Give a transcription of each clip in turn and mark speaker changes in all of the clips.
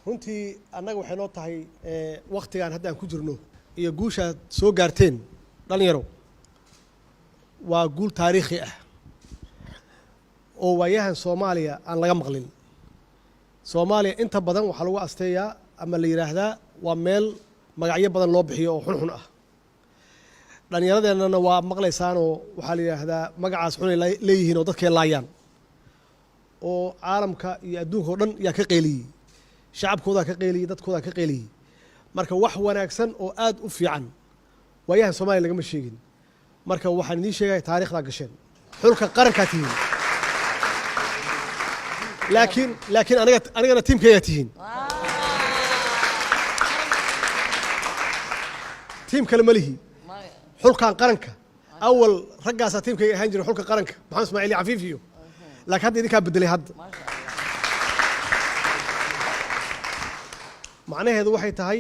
Speaker 1: runtii annaga waxay noo tahay waqtigan hadda aan ku jirno iyo guusha soo gaarteen dhalinyaro waa guul taariikhi ah oo waayahan Soomaaliya aan laga maqlin. Soomaaliya inta badan waxa lagu asteeyaa ama la yiraahdaa waa meel magacyo badan loo bixiyo oo xun ah. Dhalinyaradeenana waa maqlaysaan oo waxa la yiraahdaa magacaas xun ay leeyihiin oo dadkay laayaan oo caalamka iyo adduunka oo dhan yaa ka qeyliyay. shacabkooda ka qeyliyay, dadkooda ka qeyliyay. marka wax wanaagsan oo aad u fiican waayahan Soomaaliya laga ma sheegin. marka waxaan idin sheegay taariikhda gasheen xulka qaranka tihiin. laakiin anigana tiimkayga tihiin. tiim kale ma lihi xulkan qaranka awal raggaasa tiimkayga ahaan jiray xulka qaranka maxamed Ismaaciil Cafiif iyo laakiin hadda idinkaa bedelay hadda. macnaheedu waxay tahay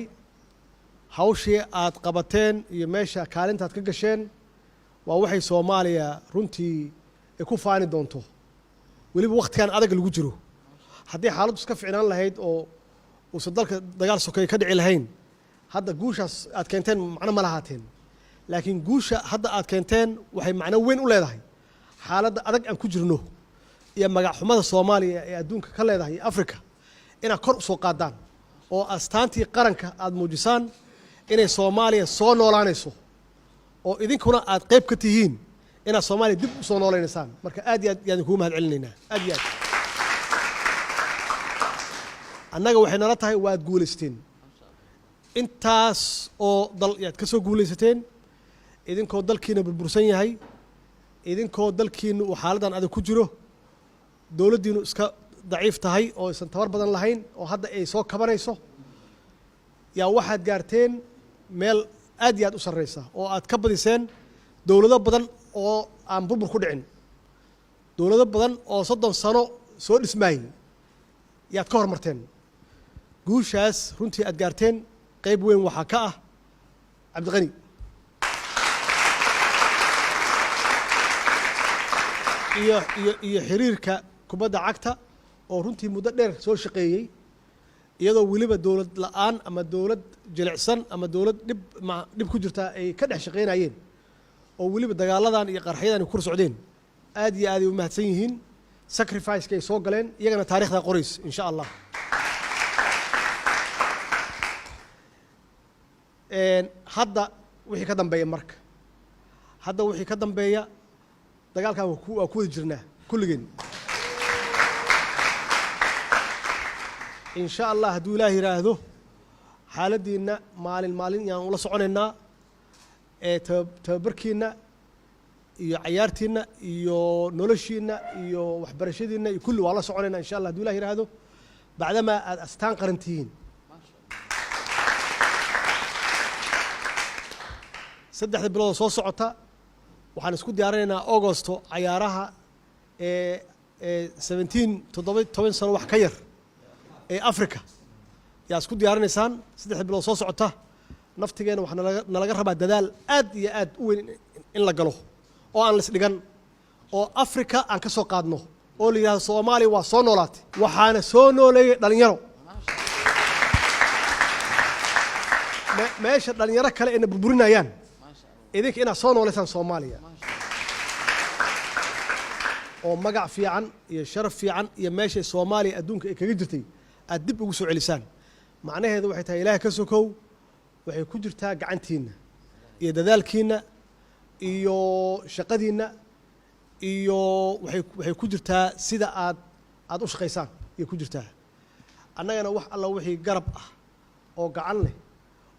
Speaker 1: hawshii aad qabateen iyo meesha kaalintaad ka gasheen waa waxay Soomaaliya runtii ku faani doonto waliba waqtigan adag lagu jiro. haddii xaaladdu iska fiicnaan lahayd oo uusan dalka dagaal sokeey ka dhici lahayn hadda guushaas aad keenteen macno ma lahaateen. laakiin guusha hadda aad keenteen waxay macno weyn u leedahay xaaladda adag aan ku jirno iyo magac xumada Soomaaliya ee adduunka ka leedahay Afrika inaad kor u soo qaadaan oo astaantii qaranka aad muujisaan inay Soomaaliya soo noolaanayso oo idinkuna aad qayb ka tihiin inaad Soomaaliya dib u soo nooleynaysaan. marka aad iyo aad yaan kugu mahad celinaynaa aad iyo aad. annaga waxay nala tahay waad guulaysteen intaas oo dal yaad ka soo guulaysateen idinkoo dalkiina burbursan yahay idinkoo dalkiina uu xaaladan adag ku jiro dowladdiinu iska daciif tahay oo aysan tabar badan lahayn oo hadda ay soo kabanayso yaa waxaad gaarteen meel aad iyo aad u sarreysa oo aad ka badiseen dowlado badan oo aan burbur ku dhicin. dowlado badan oo 30 sano soo dhismaayay yaad ka hormarteen. guushaas runtii aad gaarteen qayb weyn waxaa ka ah Cabdiqani iyo xiriirka kubadda cagta oo runtii muddo dheer soo shaqeeyay iyadoo waliba dowlad la'aan ama dowlad jilicsan ama dowlad dhib ku jirta ay ka dhex shaqeynayeen oo waliba dagaaladan iyo qarxayadan ku socdeen aad iyo aad ay u mahadsan yihiin. sacrifice kay soo galeen iyagana taariikhda qorays insha Allah. hadda wixii ka dambeeya marka hadda wixii ka dambeeya dagaalkan waa ku wada jirnaa kulligeen insha Allah. hadduu Ilaahay yiraahdo xaaladiina maalin yaan ula soconaynaa tababarkiina iyo ciyaartiina iyo noloshiina iyo waxbarashadiina iyo kulli waa la soconaynaa insha Allah. hadduu Ilaahay yiraahdo bacdama aad astaan qarantihiin 3 bilood soo socota waxaan isku diyaarinaynaa August ciyaaraha 17 sano wax ka yar ee Afrika yaa isku diyaarinaysaan 3 bilood soo socota. naftigeena waxaan nalaga rabaa dadaal aad iyo aad u weyn in la galo oo aan la isdhigan oo Afrika aan ka soo qaadno oo la yiraahdo Soomaaliya waa soo noolaatay waxaana soo nooleeyay dhalinyaro. meesha dhalinyaro kale ee burburinayaan idinka inaad soo nooleysaan Soomaaliya oo magac fiican iyo sharaf fiican iyo meesha Soomaaliya adduunka ay kaga jirtay aad dib ugu soo celisaan. macnaheedu waxay tahay Ilaahay ka sokow waxay ku jirtaa gacantiina iyo dadaalkiina iyo shaqadiina iyo waxay ku jirtaa sida aad u shaqeysaan iyo ku jirtaa. annagana wax alla wixii garab ah oo gacan leh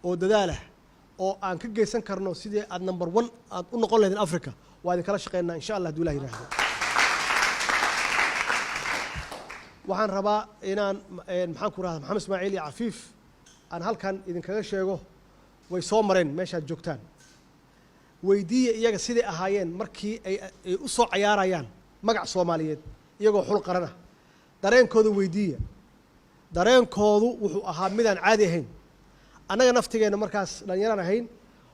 Speaker 1: oo dadaal ah oo aan ka geysan karno sidii aad number 1 aad u noqon lahayd Afrika waa idin kala shaqeynaa insha Allah. hadduu Ilaahay yiraahdo waxaan rabaa inaan maxaan ku raahdaa maxamed Ismaaciil Cafiif aan halkan idinkaga sheego way soo mareen meeshaad joogtaan. weydiiya iyaga sidii ahaayeen markii ay u soo ciyaarayaan magac Soomaaliyeed iyagoo xul qaran ah. dareenkooda weydiiya. dareenkoodu wuxuu ahaa midaan caadi ahayn. annaga naftigeena markaas dhalinyaraan ahayn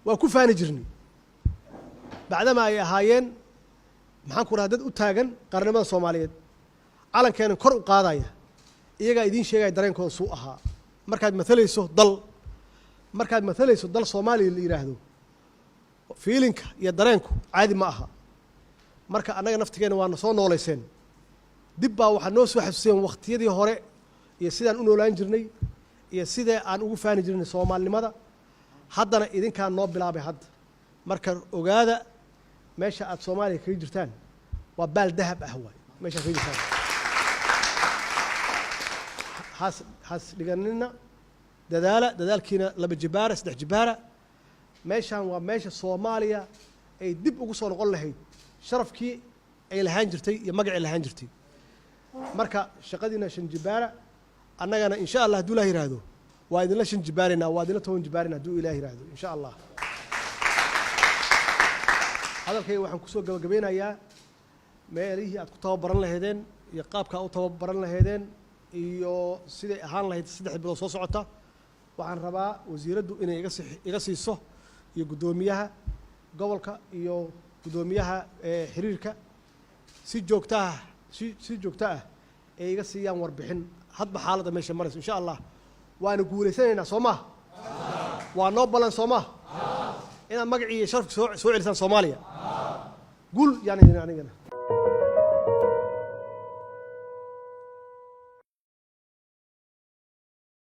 Speaker 1: waa ku faani jirnay bacdama ay ahaayeen maxaan ku raahdaa dad u taagan qarnimada Soomaaliyeed calankeena kor u qaadaya iyaga idin sheegay dareenkooda suu ahaa markaad matalayso dal Soomaaliya la yiraahdo feelinka iyo dareenku caadi ma aha marka anaga naftigeena waa soo nooleyseen dib baa waxa noo soo xasuuseen waqtiyadii hore iyo sidaan u noolaan jirnay iyo sidee aan ugu faani jirnay Soomaalinimada haddana idinkaan noo bilaabay hadda marka ogaada meesha aad Soomaaliya kaga jirtaan waa baal dahab ah waay meesha kaga jirtaan has dhiganina dadaalkiina laba jibaara saddex jibaara meeshaan waa meesha Soomaaliya ay dib ugu soo noqon lahayd sharafkii ay lahaan jirtay iyo magacii lahaan jirtay marka shaqadiina shan jibaara annagana insha Allah hadduu Ilaahay yiraahdo waa idinla shan jibaarina waa idinla toban jibaarina hadduu Ilaahay yiraahdo insha Allah hadalkayga waxaan ku soo gabagabeynayaa meelihii aad ku tababaran lahaydeen iyo qaabka u tababaran lahaydeen iyo siday ahaan lahayd 3 bilood soo socota waxaan rabaa wasiiraddu inay iga siiso iyo gudoomiyaha gobolka iyo gudoomiyaha xiriirka si joogto ah ay iga siiyaan warbixin hadba xaaladda meesha marayso insha Allah waana guuleysanaynaa Soomaa waa noo balan Soomaa inaad magacii sharafka soo celisaan Soomaaliya guul yani anigana